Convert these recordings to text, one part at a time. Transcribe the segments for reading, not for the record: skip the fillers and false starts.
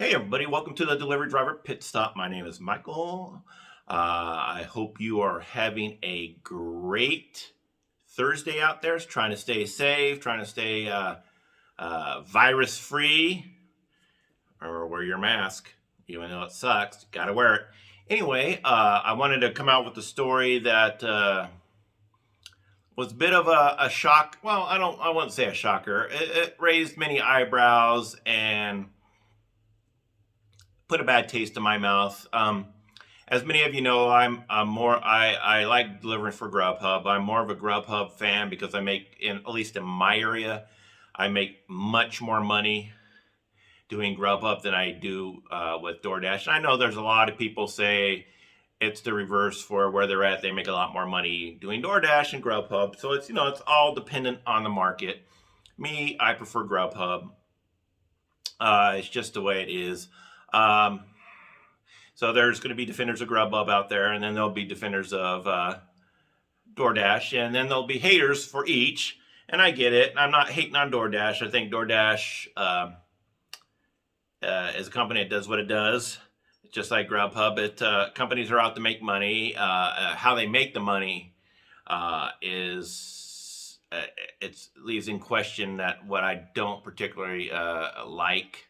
Hey everybody, welcome to the Delivery Driver Pit Stop. My name is Michael. I hope you are having a great Thursday out there. Trying to stay safe, trying to stay virus free, or wear your mask, even though it sucks. Got to wear it. Anyway, I wanted to come out with a story that was a bit of a shock. Well, I wouldn't say a shocker. It raised many eyebrows and put a bad taste in my mouth. As many of you know, I like delivering for Grubhub. I'm more of a Grubhub fan because I make, at least in my area, I make much more money doing Grubhub than I do with DoorDash. And I know there's a lot of people say it's the reverse for where they're at. They make a lot more money doing DoorDash and Grubhub. So it's all dependent on the market. Me, I prefer Grubhub. It's just the way it is. So there's going to be defenders of Grubhub out there, and then there'll be defenders of DoorDash, and then there'll be haters for each. And I get it. I'm not hating on DoorDash. I think DoorDash is a company that does what it does. It's just like Grubhub. Companies are out to make money. How they make the money it leaves in question that what I don't particularly like.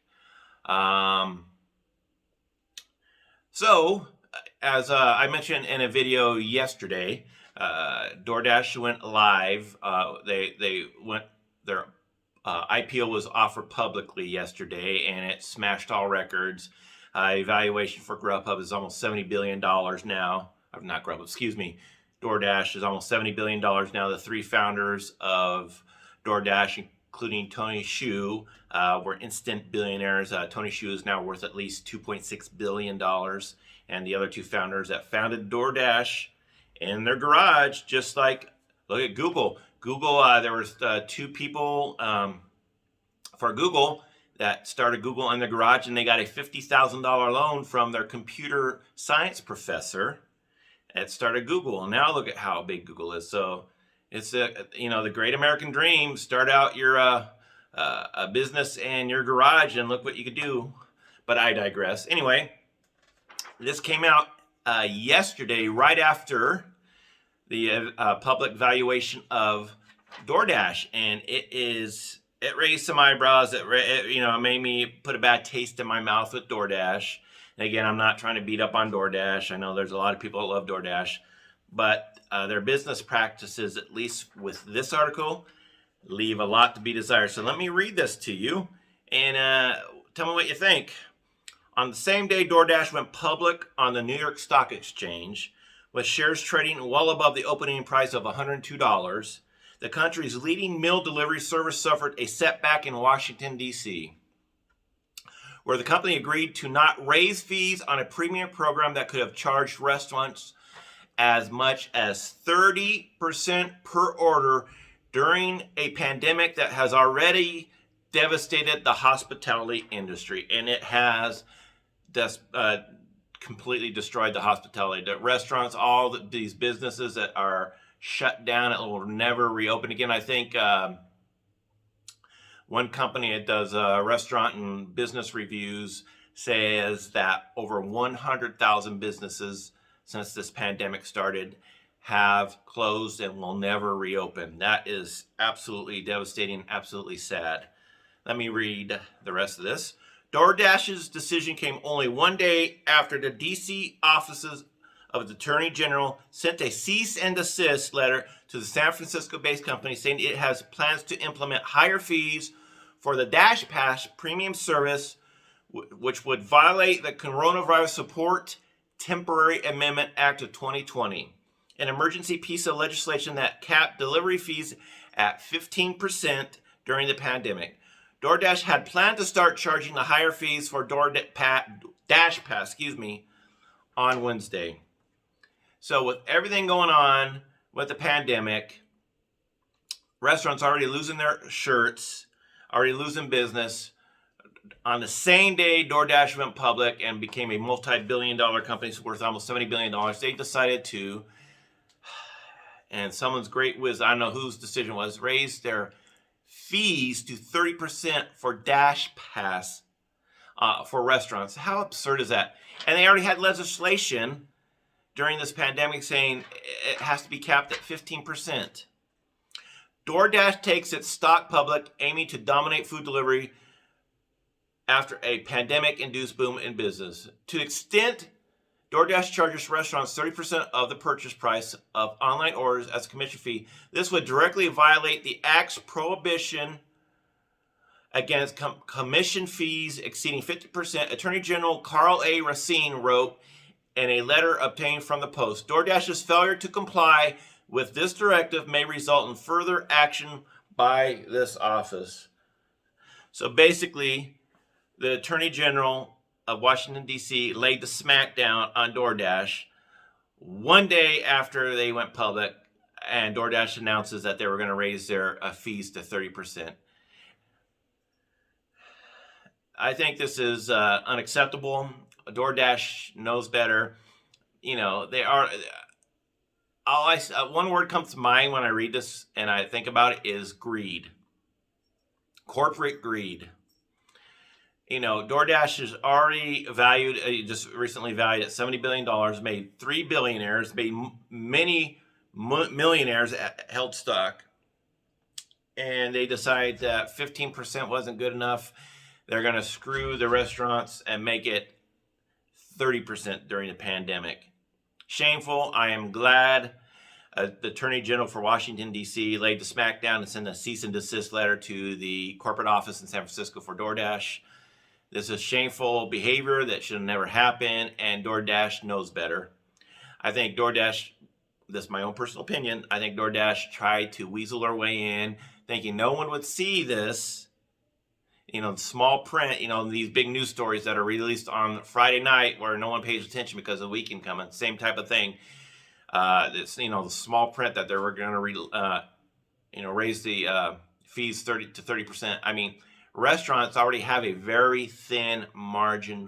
So, as I mentioned in a video yesterday, DoorDash went live. Their IPO was offered publicly yesterday, and it smashed all records. Evaluation for Grubhub is almost $70 billion now. Not Grubhub, excuse me. DoorDash is almost $70 billion now. The three founders of DoorDash, including Tony Xu, were instant billionaires. Tony Xu is now worth at least $2.6 billion. And the other two founders that founded DoorDash in their garage, just like, look at Google. Google, there was two people for Google that started Google in their garage, and they got a $50,000 loan from their computer science professor that started Google. And now look at how big Google is. So it's the great American dream. Start out your a business in your garage and look what you could do. But I digress. Anyway, this came out yesterday, right after the public valuation of DoorDash, and it raised some eyebrows. It made me put a bad taste in my mouth with DoorDash. And again, I'm not trying to beat up on DoorDash. I know there's a lot of people that love DoorDash, but their business practices, at least with this article, leave a lot to be desired. So let me read this to you and tell me what you think. On the same day, DoorDash went public on the New York Stock Exchange, with shares trading well above the opening price of $102. The country's leading meal delivery service suffered a setback in Washington, D.C., where the company agreed to not raise fees on a premium program that could have charged restaurants as much as 30% per order during a pandemic that has already devastated the hospitality industry. And it has completely destroyed the hospitality. The restaurants, these businesses that are shut down, it will never reopen again. I think one company that does restaurant and business reviews says that over 100,000 businesses since this pandemic started have closed and will never reopen. That is absolutely devastating, absolutely sad. Let me read the rest of this. DoorDash's decision came only one day after the D.C. offices of the Attorney General sent a cease and desist letter to the San Francisco-based company saying it has plans to implement higher fees for the Dash Pass premium service, which would violate the Coronavirus Support Temporary Amendment Act of 2020, an emergency piece of legislation that capped delivery fees at 15% during the pandemic. DoorDash had planned to start charging the higher fees for Dash Pass, on Wednesday. So with everything going on with the pandemic, restaurants already losing their shirts, already losing business. On the same day DoorDash went public and became a multi-billion-dollar company worth almost $70 billion, they decided to, and someone's great wisdom, I don't know whose decision was, raise their fees to 30% for Dash Pass for restaurants. How absurd is that? And they already had legislation during this pandemic saying it has to be capped at 15%. DoorDash takes its stock public, aiming to dominate food delivery after a pandemic-induced boom in business. To the extent DoorDash charges restaurants 30% of the purchase price of online orders as a commission fee, this would directly violate the Act's prohibition against commission fees exceeding 50%. Attorney General Carl A. Racine wrote in a letter obtained from the Post, DoorDash's failure to comply with this directive may result in further action by this office. So basically, the Attorney General of Washington, D.C. laid the smackdown on DoorDash one day after they went public, and DoorDash announces that they were going to raise their fees to 30%. I think this is unacceptable. DoorDash knows better. You know, they are. One word comes to mind when I read this and I think about it is greed. Corporate greed. You know, DoorDash is already valued, just recently valued at $70 billion, made 3 billionaires, made many millionaires held stock. And they decide that 15% wasn't good enough. They're going to screw the restaurants and make it 30% during the pandemic. Shameful. I am glad the Attorney General for Washington, D.C. laid the smackdown and sent a cease and desist letter to the corporate office in San Francisco for DoorDash. This is shameful behavior that should have never happened, and DoorDash knows better. I think DoorDash, this is my own personal opinion, I think DoorDash tried to weasel their way in, thinking no one would see this. You know, small print, you know, these big news stories that are released on Friday night where no one pays attention because of the weekend coming. Same type of thing. It's, you know, the small print that they were going to, raise the fees 30%. I mean, restaurants already have a very thin margin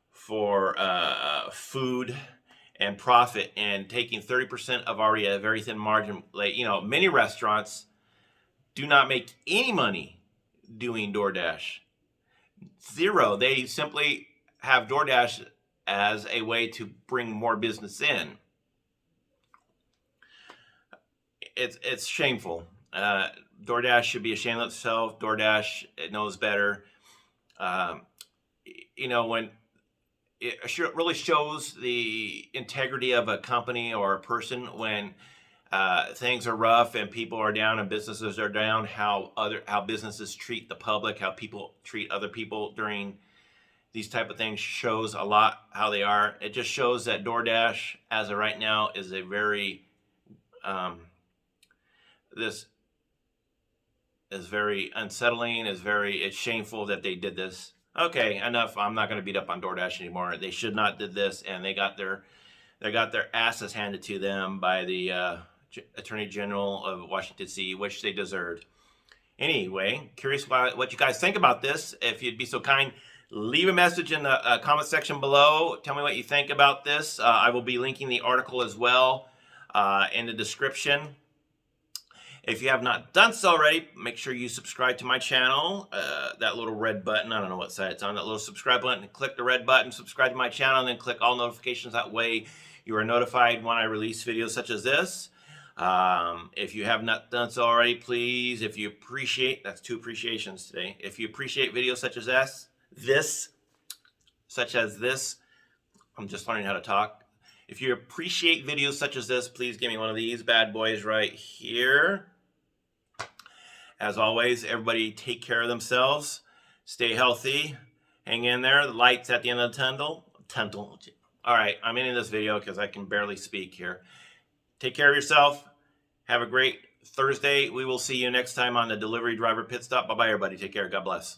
for food and profit, and taking 30% of already a very thin margin. Like, you know, many restaurants do not make any money doing DoorDash. Zero. They simply have DoorDash as a way to bring more business in. It's shameful. DoorDash should be ashamed of itself. DoorDash, it knows better. You know, when it really shows the integrity of a company or a person when things are rough and people are down and businesses are down, how businesses treat the public, how people treat other people during these type of things shows a lot how they are. It just shows that DoorDash, as of right now, is a very this is very unsettling. It's shameful that they did this. Okay, enough. I'm not going to beat up on DoorDash anymore. They should not did this, and they got their asses handed to them by the Attorney General of Washington D.C., which they deserved. Anyway, curious what you guys think about this. If you'd be so kind, leave a message in the comment section below. Tell me what you think about this. I will be linking the article as well in the description. If you have not done so already, make sure you subscribe to my channel. That little red button, I don't know what side it's on, that little subscribe button. Click the red button, subscribe to my channel, and then click all notifications. That way you are notified when I release videos such as this. If you have not done so already, please, if you appreciate, that's 2 appreciations today. If you appreciate videos such as this, I'm just learning how to talk. If you appreciate videos such as this, please give me one of these bad boys right here. As always, everybody take care of themselves. Stay healthy. Hang in there. The light's at the end of the tunnel. All right, I'm ending this video because I can barely speak here. Take care of yourself. Have a great Thursday. We will see you next time on the Delivery Driver Pit Stop. Bye-bye, everybody. Take care. God bless.